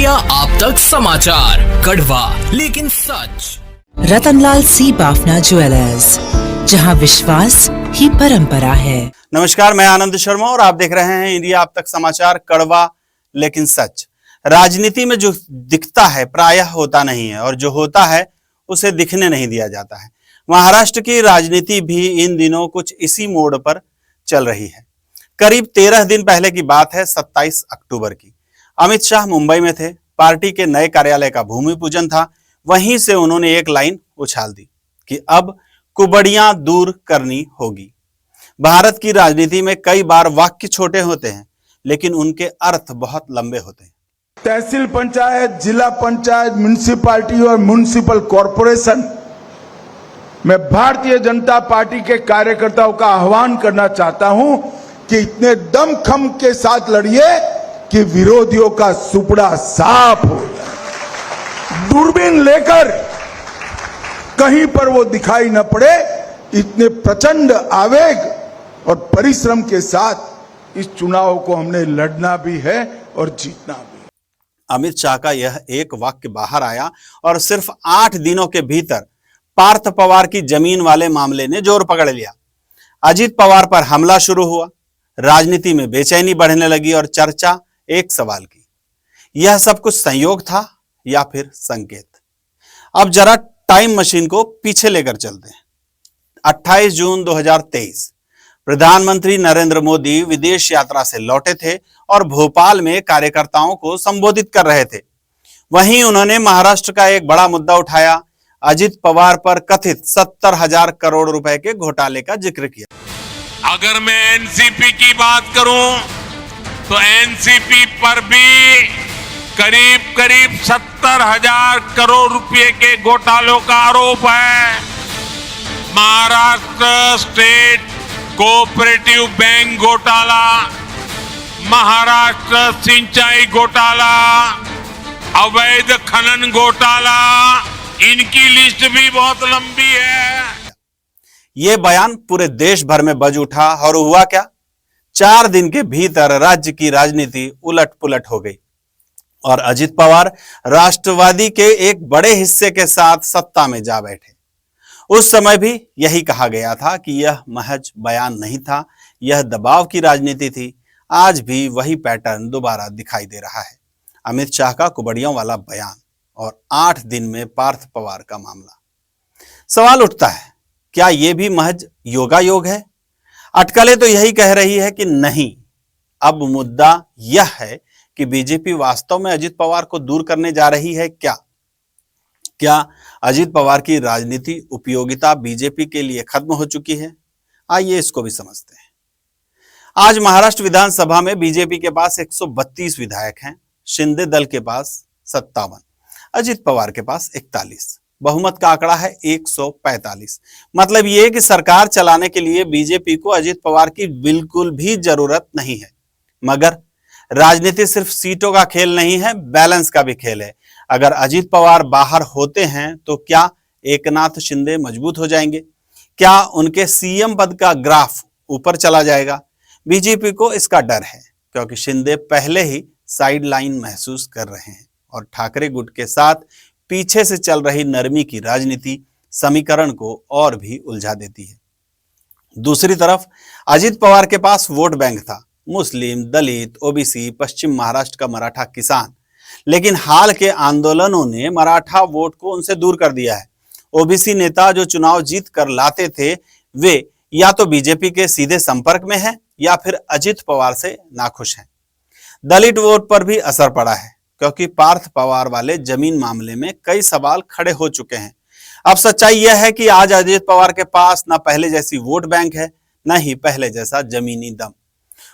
India आप तक समाचार, कड़वा लेकिन सच। रतनलाल सी बाफना ज्वेलर्स, जहां विश्वास ही परंपरा है। नमस्कार, मैं आनंद शर्मा और आप देख रहे हैं इंडिया आप तक समाचार, कड़वा लेकिन सच। राजनीति में जो दिखता है प्रायः होता नहीं है और जो होता है उसे दिखने नहीं दिया जाता है। महाराष्ट्र की राजनीति भी इन दिनों कुछ इसी मोड़ पर चल रही है। करीब 13 दिन पहले की बात है, 27 अक्टूबर की। अमित शाह मुंबई में थे, पार्टी के नए कार्यालय का भूमि पूजन था। वहीं से उन्होंने एक लाइन उछाल दी कि अब कुबड़ियां दूर करनी होगी। भारत की राजनीति में कई बार वाक्य छोटे होते हैं लेकिन उनके अर्थ बहुत लंबे होते हैं। तहसील पंचायत, जिला पंचायत, म्युनिसिपैलिटी और म्युनिसिपल कॉरपोरेशन में भारतीय जनता पार्टी के कार्यकर्ताओं का आह्वान करना चाहता हूं कि इतने दमखम के साथ लड़िए कि विरोधियों का सुपड़ा साफ हो जाए। दूरबीन लेकर कहीं पर वो दिखाई न पड़े, इतने प्रचंड आवेग और परिश्रम के साथ इस चुनाव को हमने लड़ना भी है और जीतना भी। अमित शाह का यह एक वाक्य बाहर आया और सिर्फ 8 दिनों के भीतर पार्थ पवार की जमीन वाले मामले ने जोर पकड़ लिया। अजित पवार पर हमला शुरू हुआ, राजनीति में बेचैनी बढ़ने लगी और चर्चा एक सवाल की, यह सब कुछ संयोग था या फिर संकेत। अब जरा टाइम मशीन को पीछे लेकर चलते हैं। 28 जून 2023 प्रधानमंत्री नरेंद्र मोदी विदेश यात्रा से लौटे थे और भोपाल में कार्यकर्ताओं को संबोधित कर रहे थे। वहीं उन्होंने महाराष्ट्र का एक बड़ा मुद्दा उठाया, अजित पवार पर कथित 70,000 करोड़ रुपए के घोटाले का जिक्र किया। अगर मैं एनसीपी की बात करूं तो एनसीपी पर भी करीब 70,000 करोड़ रुपए के घोटालों का आरोप है। महाराष्ट्र स्टेट कोऑपरेटिव बैंक घोटाला, महाराष्ट्र सिंचाई घोटाला, अवैध खनन घोटाला, इनकी लिस्ट भी बहुत लंबी है। यह बयान पूरे देश भर में बज उठा और हुआ क्या, 4 दिन के भीतर राज्य की राजनीति उलट पुलट हो गई और अजित पवार राष्ट्रवादी के एक बड़े हिस्से के साथ सत्ता में जा बैठे। उस समय भी यही कहा गया था कि यह महज बयान नहीं था, यह दबाव की राजनीति थी। आज भी वही पैटर्न दोबारा दिखाई दे रहा है। अमित शाह का कुबड़ियों वाला बयान और 8 दिन में पार्थ पवार का मामला। सवाल उठता है, क्या यह भी महज योगायोग है? अटकलें तो यही कह रही है कि नहीं। अब मुद्दा यह है कि बीजेपी वास्तव में अजित पवार को दूर करने जा रही है क्या? क्या अजित पवार की राजनीति उपयोगिता बीजेपी के लिए खत्म हो चुकी है? आइए इसको भी समझते हैं। आज महाराष्ट्र विधानसभा में बीजेपी के पास 132 विधायक हैं, शिंदे दल के पास 57, अजित पवार के पास 41। बहुमत का आंकड़ा है 145। मतलब यह कि सरकार चलाने के लिए बीजेपी को अजित पवार की बिल्कुल भी जरूरत नहीं है। मगर राजनीति सिर्फ सीटों का खेल नहीं है, बैलेंस का भी खेल है। अगर अजित पवार बाहर होते हैं तो क्या एकनाथ शिंदे मजबूत हो जाएंगे? क्या उनके सीएम पद का ग्राफ ऊपर चला जाएगा? बीजेपी को इसका डर है क्योंकि शिंदे पहले ही साइडलाइन महसूस कर रहे हैं और ठाकरे गुट के साथ पीछे से चल रही नरमी की राजनीति समीकरण को और भी उलझा देती है। दूसरी तरफ अजित पवार के पास वोट बैंक था, मुस्लिम, दलित, ओबीसी, पश्चिम महाराष्ट्र का मराठा किसान। लेकिन हाल के आंदोलनों ने मराठा वोट को उनसे दूर कर दिया है। ओबीसी नेता जो चुनाव जीत कर लाते थे, वे या तो बीजेपी के सीधे संपर्क में हैं या फिर अजित पवार से नाखुश हैं। दलित वोट पर भी असर पड़ा है क्योंकि पार्थ पवार वाले जमीन मामले में कई सवाल खड़े हो चुके हैं। अब सच्चाई यह है कि आज अजित पवार के पास न पहले जैसी वोट बैंक है, न ही पहले जैसा जमीनी दम।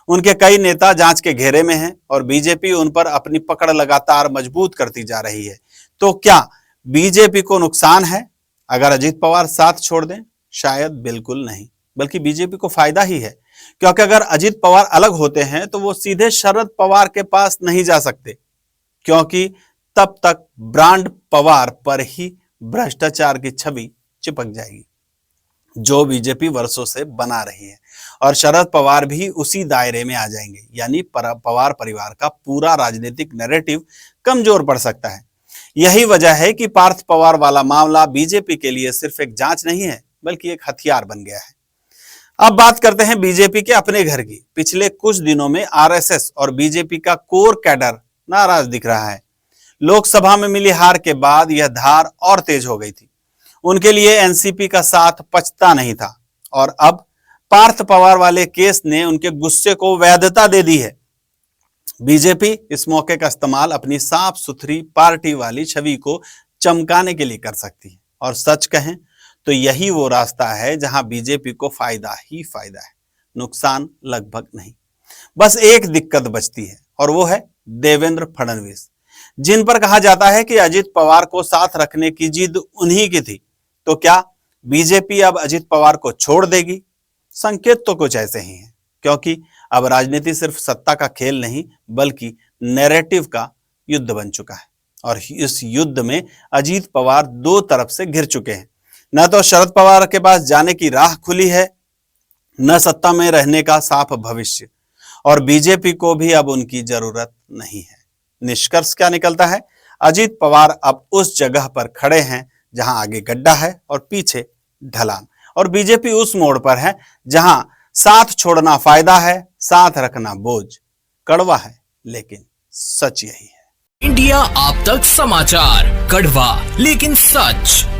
उनके कई नेता जांच के घेरे में हैं और बीजेपी उन पर अपनी पकड़ लगातार मजबूत करती जा रही है। तो क्या बीजेपी को नुकसान है अगर अजित पवार साथ छोड़ दें? शायद बिल्कुल नहीं, बल्कि बीजेपी को फायदा ही है क्योंकि अगर अजित पवार अलग होते हैं तो वो सीधे शरद पवार के पास नहीं जा सकते क्योंकि तब तक ब्रांड पवार पर ही भ्रष्टाचार की छवि चिपक जाएगी। जो बीजेपी वर्षों से बना रही है, और शरद पवार भी उसी दायरे में आ जाएंगे। यानी पवार परिवार का पूरा राजनीतिक नैरेटिव कमजोर पड़ सकता है। यही वजह है कि पार्थ पवार वाला मामला बीजेपी के लिए सिर्फ एक जांच नहीं है, बल्कि एक हथियार बन गया है। अब बात करते हैं बीजेपी के अपने घर की। पिछले कुछ दिनों में आरएसएस और बीजेपी का कोर कैडर नाराज दिख रहा है। लोकसभा में मिली हार के बाद यह धार और तेज हो गई थी। उनके लिए एनसीपी का साथ पचता नहीं था, और अब पार्थ पवार वाले केस ने उनके गुस्से को वैधता दे दी है। बीजेपी इस मौके का इस्तेमाल अपनी साफ सुथरी पार्टी वाली छवि को चमकाने के लिए कर सकती है, और सच कहें तो यही वो रास्ता है जहां बीजेपी को फायदा ही फायदा है, नुकसान लगभग नहीं। बस एक दिक्कत बचती है, और वो है देवेंद्र फडणवीस, जिन पर कहा जाता है कि अजित पवार को साथ रखने की जिद उन्हीं की थी। तो क्या बीजेपी अब अजित पवार को छोड़ देगी? संकेत तो कुछ ऐसे ही हैं, क्योंकि अब राजनीति सिर्फ सत्ता का खेल नहीं, बल्कि नैरेटिव का युद्ध बन चुका है। और इस युद्ध में अजित पवार दो तरफ से घिर चुके हैं। न तो शरद पवार के पास जाने की राह खुली है, न सत्ता में रहने का साफ भविष्य, और बीजेपी को भी अब उनकी जरूरत नहीं है। निष्कर्ष क्या निकलता है? अजित पवार अब उस जगह पर खड़े हैं जहां आगे गड्ढा है और पीछे ढलान, और बीजेपी उस मोड़ पर है जहां साथ छोड़ना फायदा है, साथ रखना बोझ। कड़वा है, लेकिन सच यही है। इंडिया आप तक समाचार, कड़वा लेकिन सच।